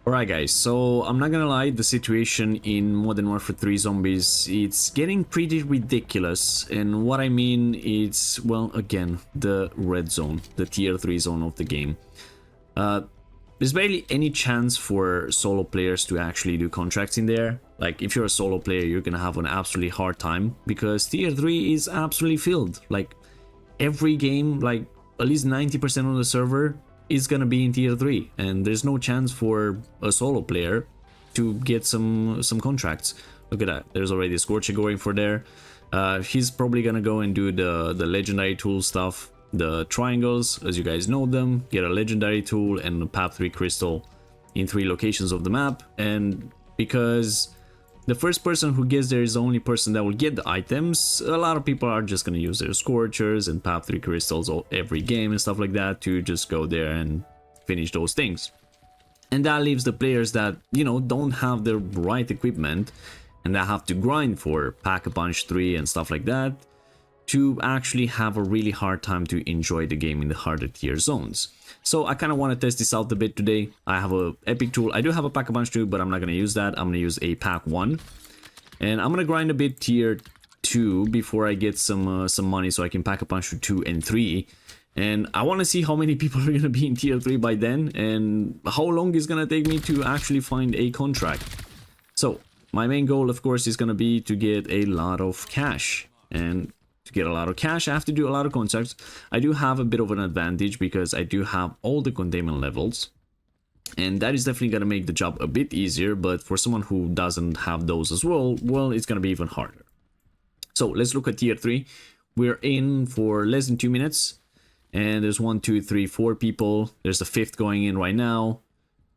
Alright guys, so I'm not gonna lie, the situation in Modern Warfare 3 Zombies, it's getting pretty ridiculous, and what I mean is, well, again, the red zone, the tier 3 zone of the game. There's barely any chance for solo players to actually do contracts in there. Like, if you're a solo player, you're gonna have an absolutely hard time, because tier 3 is absolutely filled. Like, every game, like, at least 90% of the server is gonna be in tier 3, and there's no chance for a solo player to get some contracts. Look at that, there's already a Scorcher going for there. He's probably gonna go and do the legendary tool stuff, the triangles, as you guys know them, get a legendary tool and a PAP3 crystal in 3 locations of the map. And because the first person who gets there is the only person that will get the items, a lot of people are just going to use their Scorchers and PAP3 crystals every game and stuff like that to just go there and finish those things. And that leaves the players that, you know, don't have the right equipment and that have to grind for Pack-a-Punch 3 and stuff like that to actually have a really hard time to enjoy the game in the harder tier zones. So I kind of want to test this out a bit today. I have a epic tool. I do have a Pack-a-Punch 2, but I'm not going to use that. I'm going to use a Pack 1. And I'm going to grind a bit tier 2 before I get some money so I can Pack-a-Punch to 2 and 3. And I want to see how many people are going to be in tier 3 by then and how long it's going to take me to actually find a contract. So my main goal, of course, is going to be to get a lot of cash. And to get a lot of cash, I have to do a lot of contracts. I do have a bit of an advantage because I do have all the containment levels, and that is definitely going to make the job a bit easier. But for someone who doesn't have those as well, it's going to be even harder. So let's look at tier 3. We're in for less than 2 minutes, and there's 1, 2, 3, 4 people. There's a 5th going in right now,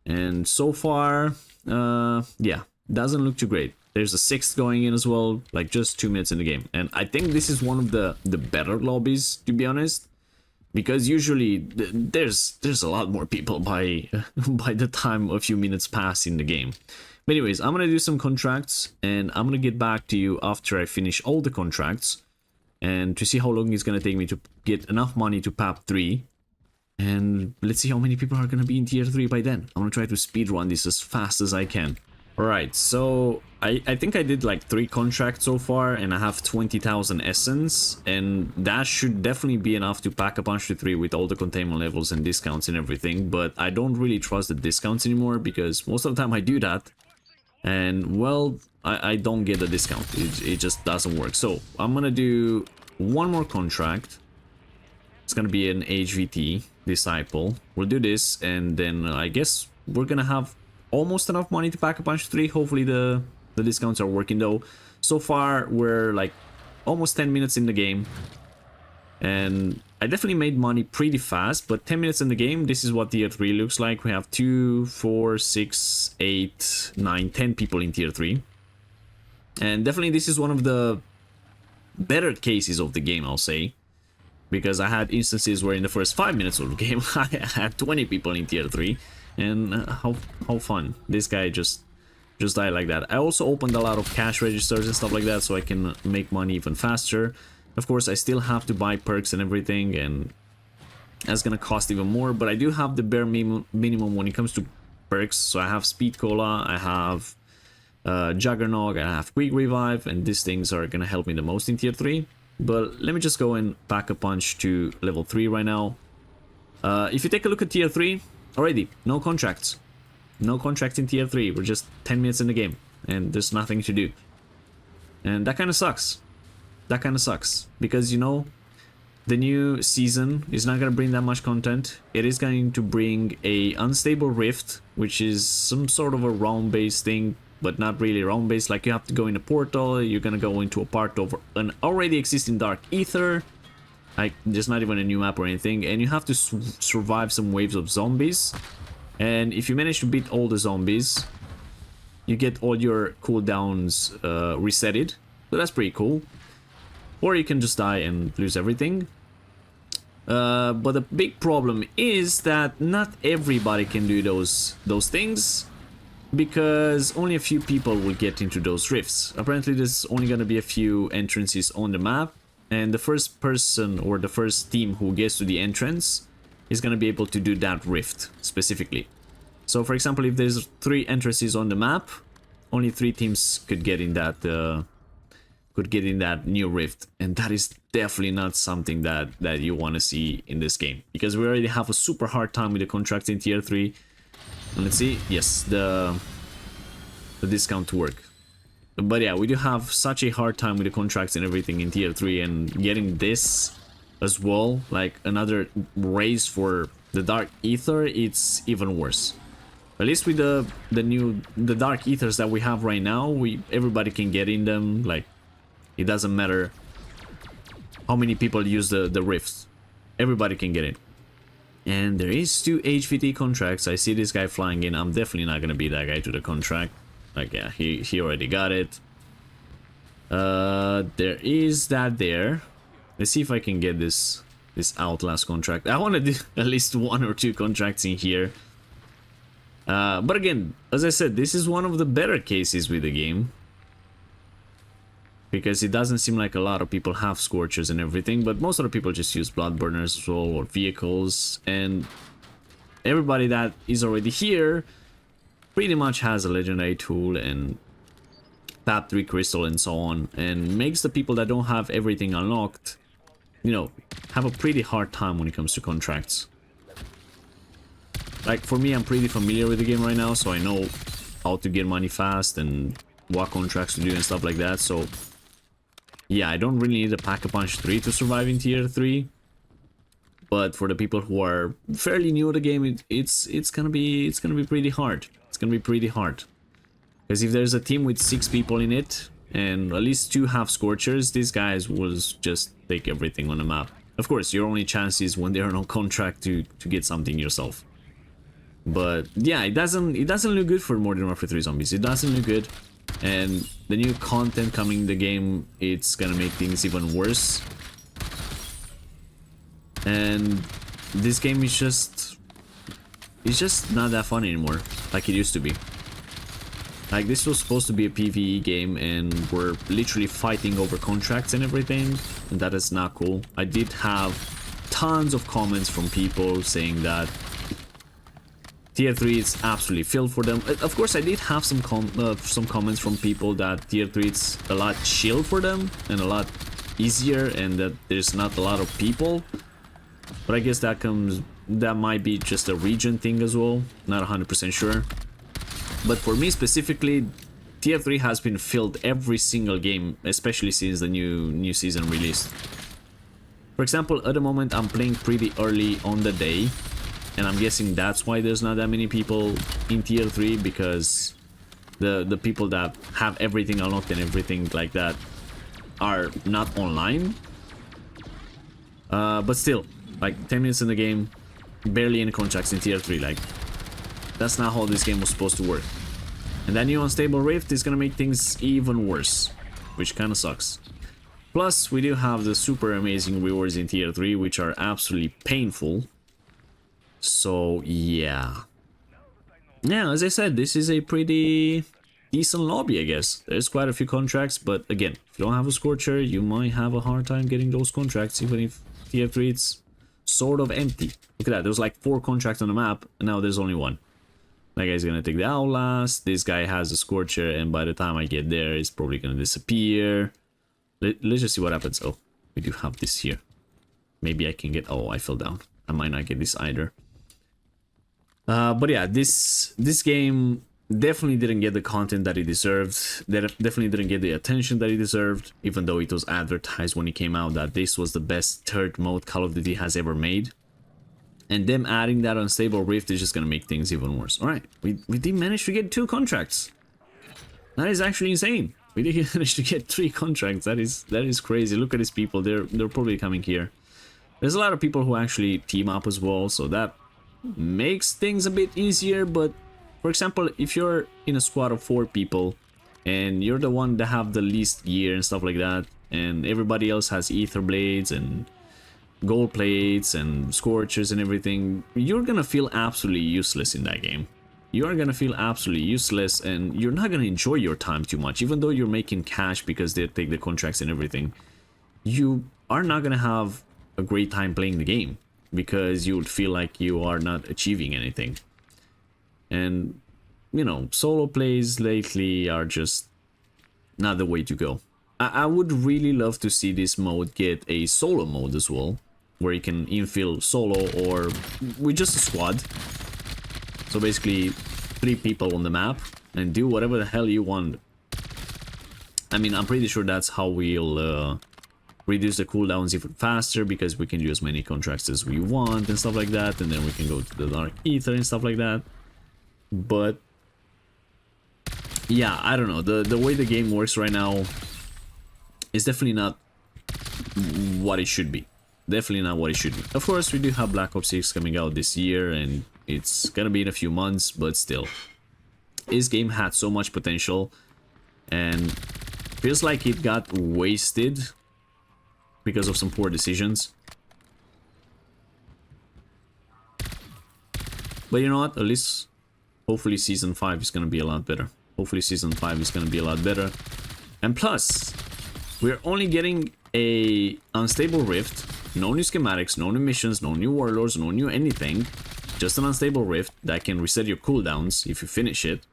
and so far, yeah, doesn't look too great. There's a 6th going in as well, like just 2 minutes in the game. And I think this is one of the better lobbies, to be honest. Because usually there's a lot more people by the time a few minutes pass in the game. But anyways, I'm going to do some contracts, and I'm going to get back to you after I finish all the contracts. And to see how long it's going to take me to get enough money to PAP 3. And let's see how many people are going to be in tier 3 by then. I'm going to try to speedrun this as fast as I can. Alright, so I think I did like 3 contracts so far, and I have 20,000 essence, and that should definitely be enough to Pack-a-Punch to 3 with all the containment levels and discounts and everything. But I don't really trust the discounts anymore, because most of the time I do that, and well, I don't get the discount. It just doesn't work. So I'm gonna do one more contract. It's gonna be an HVT Disciple. We'll do this, and then I guess we're gonna have almost enough money to Pack-a-Punch 3. Hopefully the discounts are working though. So far we're like almost 10 minutes in the game, and I definitely made money pretty fast. But 10 minutes in the game, this is what tier 3 looks like. We have 2, 4, 6, 8, 9, 10 people in tier 3, and definitely this is one of the better cases of the game, I'll say, because I had instances where in the first 5 minutes of the game I had 20 people in tier 3. And how fun. This guy just died like that. I also opened a lot of cash registers and stuff like that, so I can make money even faster. Of course, I still have to buy perks and everything, and that's gonna cost even more. But I do have the bare minimum when it comes to perks. So I have Speed Cola, I have Juggernog, I have Quick Revive, and these things are gonna help me the most in tier 3. But let me just go and Pack-a-Punch to level 3 right now. If you take a look at tier 3, already, no contracts. No contracts in tier 3. We're just 10 minutes in the game, and there's nothing to do. And that kind of sucks. That kind of sucks. Because, you know, the new season is not going to bring that much content. It is going to bring a unstable rift, which is some sort of a round-based thing, but not really round-based. Like, you have to go in a portal, you're going to go into a part of an already existing dark ether. Like, there's not even a new map or anything, and you have to survive some waves of zombies. And if you manage to beat all the zombies, you get all your cooldowns resetted, so that's pretty cool. Or you can just die and lose everything. But the big problem is that not everybody can do those things, because only a few people will get into those rifts. Apparently there's only gonna be a few entrances on the map, and the first person or the first team who gets to the entrance is going to be able to do that rift specifically. So for example, if there's 3 entrances on the map, only 3 teams could get in that new rift, and that is definitely not something that you want to see in this game, because we already have a super hard time with the contracts in tier 3. And let's see, yes, the discount to work. But yeah, we do have such a hard time with the contracts and everything in tier 3, and getting this as well, like another race for the Dark Ether, it's even worse. At least with the Dark Ethers that we have right now, everybody can get in them. Like, it doesn't matter how many people use the rifts, everybody can get in. And there is 2 HVT contracts. I see this guy flying in. I'm definitely not gonna be that guy to the contract. Like, yeah, he already got it. There is that there. Let's see if I can get this Outlast contract. I want to do at least 1 or 2 contracts in here. But again, as I said, this is one of the better cases with the game, because it doesn't seem like a lot of people have Scorchers and everything, but most of the people just use Blood Burners as well, or vehicles, and everybody that is already here pretty much has a legendary tool and tap 3 crystal and so on, and makes the people that don't have everything unlocked, you know, have a pretty hard time when it comes to contracts. Like, for me, I'm pretty familiar with the game right now, so I know how to get money fast and what contracts to do and stuff like that. So yeah, I don't really need a Pack-a-Punch 3 to survive in tier 3. But for the people who are fairly new to the game, it's gonna be pretty hard. It's gonna be pretty hard. Because if there's a team with 6 people in it, and at least 2 have Scorchers, these guys will just take everything on the map. Of course, your only chance is when they're on contract to get something yourself. But yeah, it doesn't look good for Modern Warfare 3 Zombies. It doesn't look good. And the new content coming in the game, it's gonna make things even worse. And this game is just... it's just not that fun anymore, like it used to be. Like, this was supposed to be a PvE game, and we're literally fighting over contracts and everything, and that is not cool. I did have tons of comments from people saying that Tier 3 is absolutely filled for them. Of course, I did have some comments from people that Tier 3 is a lot chill for them and a lot easier, and that there's not a lot of people. But I guess that might be just a region thing as well. Not 100% sure. But for me specifically, Tier 3 has been filled every single game, especially since the new season released. For example, at the moment I'm playing pretty early on the day, and I'm guessing that's why there's not that many people in Tier 3, because the people that have everything unlocked and everything like that are not online. But still, like 10 minutes in the game, barely any contracts in Tier 3, like that's not how this game was supposed to work. And that new unstable rift is gonna make things even worse, which kinda sucks. Plus, we do have the super amazing rewards in Tier 3, which are absolutely painful. So, yeah. Yeah, as I said, this is a pretty decent lobby, I guess. There's quite a few contracts, but again, if you don't have a Scorcher, you might have a hard time getting those contracts, even if Tier 3 it's sort of empty. Look at that, there's like 4 contracts on the map, and now there's only 1. That guy's gonna take the Outlast, this guy has a Scorcher, and by the time I get there, it's probably gonna disappear. Let's just see what happens. Oh, we do have this here. Maybe I can get... oh, I fell down. I might not get this either. But yeah, this game definitely didn't get the content that it deserved. Definitely didn't get the attention that it deserved, even though it was advertised when it came out that this was the best third mode Call of Duty has ever made. And them adding that unstable rift is just gonna make things even worse. Alright, we did manage to get 2 contracts. That is actually insane. We did manage to get 3 contracts. That is crazy. Look at these people. They're probably coming here. There's a lot of people who actually team up as well, so that makes things a bit easier. But for example, if you're in a squad of 4 people and you're the one that have the least gear and stuff like that, and everybody else has ether blades and gold plates and scorchers and everything, you're gonna feel absolutely useless in that game. You are gonna feel absolutely useless, and you're not gonna enjoy your time too much. Even though you're making cash because they take the contracts and everything, you are not gonna have a great time playing the game, because you would feel like you are not achieving anything. And, you know, solo plays lately are just not the way to go. I would really love to see this mode get a solo mode as well, where you can infill solo or with just a squad. So basically 3 people on the map and do whatever the hell you want. I mean, I'm pretty sure that's how we'll reduce the cooldowns even faster, because we can do as many contracts as we want and stuff like that, and then we can go to the Dark Ether and stuff like that. But yeah, I don't know, the way the game works right now is definitely not what it should be. Definitely not what it should be. Of course, we do have Black Ops 6 coming out this year, and it's gonna be in a few months, but still. This game had so much potential, and feels like it got wasted because of some poor decisions. But you know what? At least, hopefully Season 5 is gonna be a lot better. Hopefully Season 5 is gonna be a lot better. And plus, we're only getting a unstable rift, no new schematics, no new missions, no new warlords, no new anything. Just an unstable rift that can reset your cooldowns if you finish it.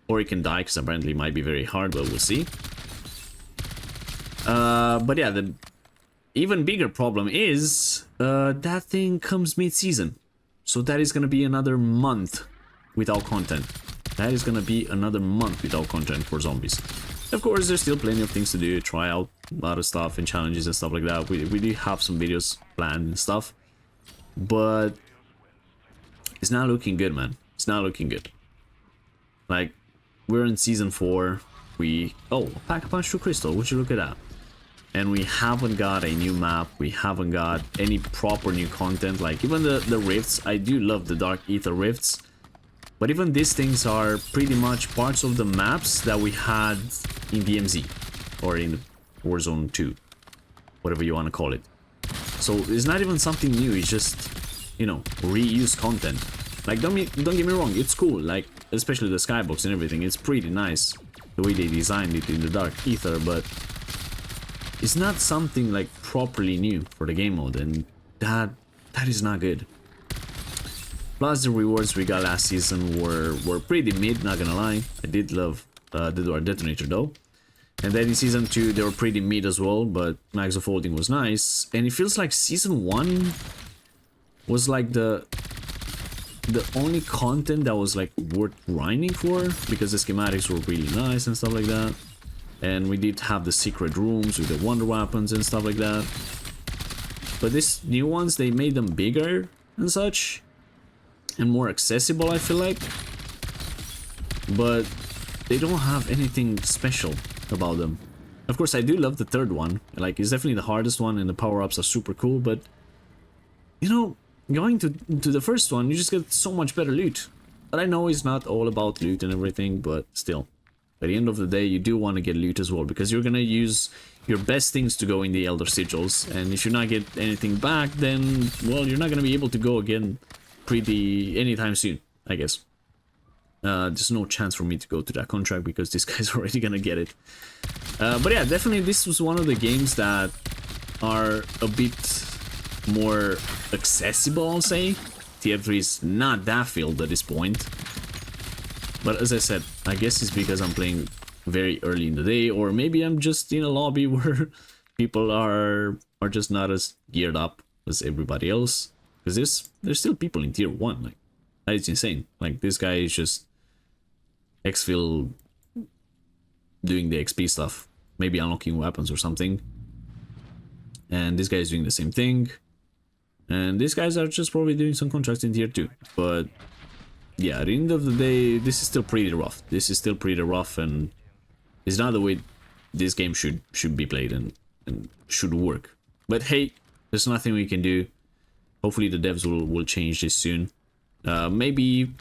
Or you can die, because apparently it might be very hard, but we'll see. But yeah, the even bigger problem is that thing comes mid-season. So that is gonna be another month without content. That is gonna be another month without content for zombies. Of course, there's still plenty of things to do, try out a lot of stuff and challenges and stuff like that. We do have some videos planned and stuff. But it's not looking good, man. It's not looking good. Like, we're in Season 4. Oh, Pack-a-Punch to Crystal, would you look at that? And we haven't got a new map, we haven't got any proper new content. Like, even the rifts, I do love the Dark Ether rifts. But even these things are pretty much parts of the maps that we had in DMZ. Or in Warzone 2. Whatever you want to call it. So, it's not even something new, it's just, you know, reuse content. Like, don't get me wrong, it's cool, like, especially the skybox and everything, it's pretty nice the way they designed it in the Dark Ether, but it's not something like properly new for the game mode, and that is not good. Plus the rewards we got last season were pretty mid, not gonna lie. I did love the Door Detonator though. And then in Season 2 they were pretty mid as well, but Max of Holding was nice. And it feels like Season 1 was like the only content that was like worth grinding for, because the schematics were really nice and stuff like that. And we did have the secret rooms with the wonder weapons and stuff like that. But these new ones, they made them bigger and such, and more accessible, I feel like. But they don't have anything special about them. Of course, I do love the third one. Like, it's definitely the hardest one, and the power-ups are super cool, but you know, going to the first one, you just get so much better loot. But I know it's not all about loot and everything, but still. At the end of the day, you do want to get loot as well, because you're gonna use your best things to go in the Elder Sigils, and if you not get anything back, then, well, you're not gonna be able to go again anytime soon, I guess. There's no chance for me to go to that contract, because this guy's already gonna get it. But yeah, definitely this was one of the games that are a bit more accessible, I'll say. Tier 3 is not that filled at this point. But as I said, I guess it's because I'm playing very early in the day, or maybe I'm just in a lobby where people are just not as geared up as everybody else. Because there's still people in Tier 1, like, that is insane. Like, this guy is just exfil doing the XP stuff, maybe unlocking weapons or something. And this guy is doing the same thing. And these guys are just probably doing some contracts in Tier 2. But yeah, at the end of the day, this is still pretty rough. This is still pretty rough, and it's not the way this game should be played and should work. But hey, there's nothing we can do. Hopefully the devs will change this soon. Maybe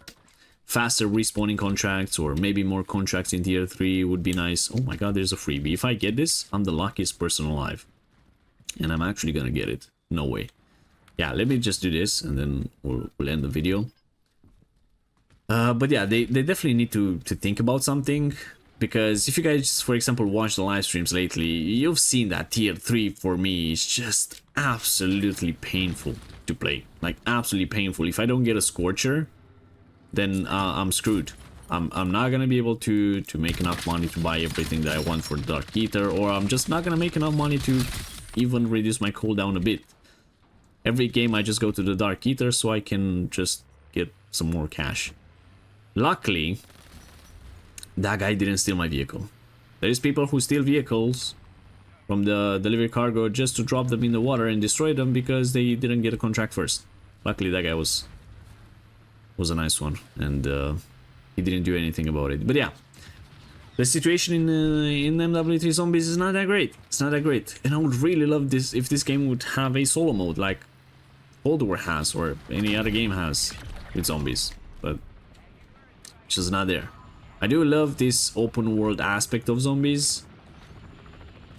faster respawning contracts, or maybe more contracts in Tier 3 would be nice. Oh my god, there's a freebie. If I get this, I'm the luckiest person alive. And I'm actually gonna get it. No way. Yeah, let me just do this, and then we'll end the video. But yeah, they definitely need to think about something, because if you guys, for example, watch the live streams lately, you've seen that Tier 3 for me is just absolutely painful to play. Like, absolutely painful. If I don't get a Scorcher, then I'm screwed. I'm not gonna be able to make enough money to buy everything that I want for the Dark Eater, or I'm just not gonna make enough money to even reduce my cooldown a bit. Every game I just go to the Dark Eater so I can just get some more cash. Luckily, that guy didn't steal my vehicle. There is people who steal vehicles from the delivery cargo just to drop them in the water and destroy them because they didn't get a contract first. Luckily, that guy was a nice one, and he didn't do anything about it. But yeah, the situation in MW3 Zombies is not that great. It's not that great, and I would really love this if this game would have a solo mode like Cold War has or any other game has with zombies, but it's just not there. I do love this open world aspect of zombies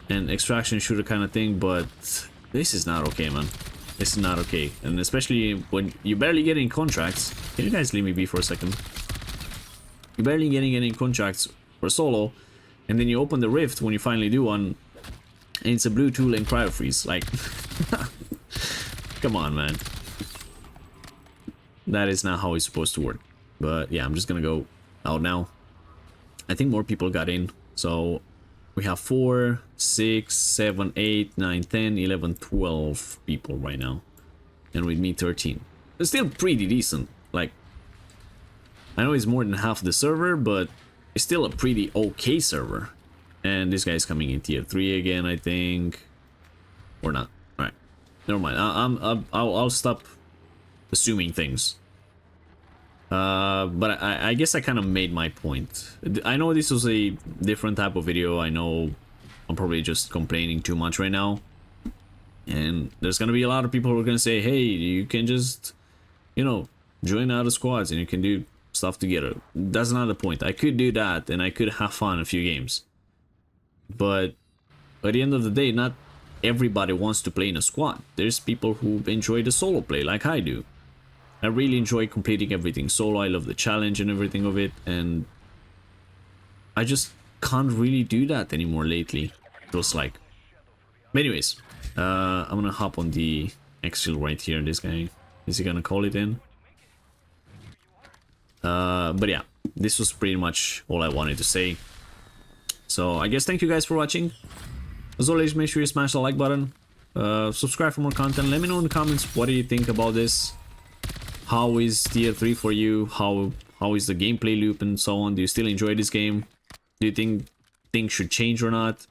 and extraction shooter kind of thing, but this is not okay, man. This is not okay, and especially when you barely get any contracts. Can you guys leave me be for a second? You're barely getting any contracts for solo, and then you open the rift when you finally do one, and it's a blue tool and cryo freeze. Like, come on, man. That is not how it's supposed to work. But yeah, I'm just gonna go out now. I think more people got in, so we have 4, 6, 7, 8, 9, 10, 11, 12 people right now, and with me 13. It's still pretty decent. Like, I know it's more than half the server, but it's still a pretty okay server. And this guy's coming in tier 3 again, I think, or not. All right, never mind. I'll stop assuming things. But I guess I kind of made my point. I know this was a different type of video. I know I'm probably just complaining too much right now. And there's gonna be a lot of people who are gonna say, hey, you can just, you know, join other squads and you can do stuff together. That's not the point. I could do that and I could have fun a few games. But at the end of the day, not everybody wants to play in a squad. There's people who enjoy the solo play like I do. I really enjoy completing everything solo. I love the challenge and everything of it, and I just can't really do that anymore lately, it feels like. But anyways, I'm gonna hop on the exfil right here. This guy, is he gonna call it in? But yeah, this was pretty much all I wanted to say. So I guess thank you guys for watching. As always, make sure you smash the like button, subscribe for more content. Let me know in the comments what do you think about this. How is tier 3 for you? How is the gameplay loop and so on? Do you still enjoy this game? Do you think things should change or not?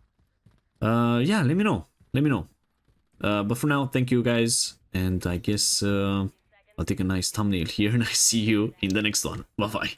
Yeah, let me know. Let me know. But for now, thank you guys, and I guess I'll take a nice thumbnail here, and I see you in the next one. Bye bye.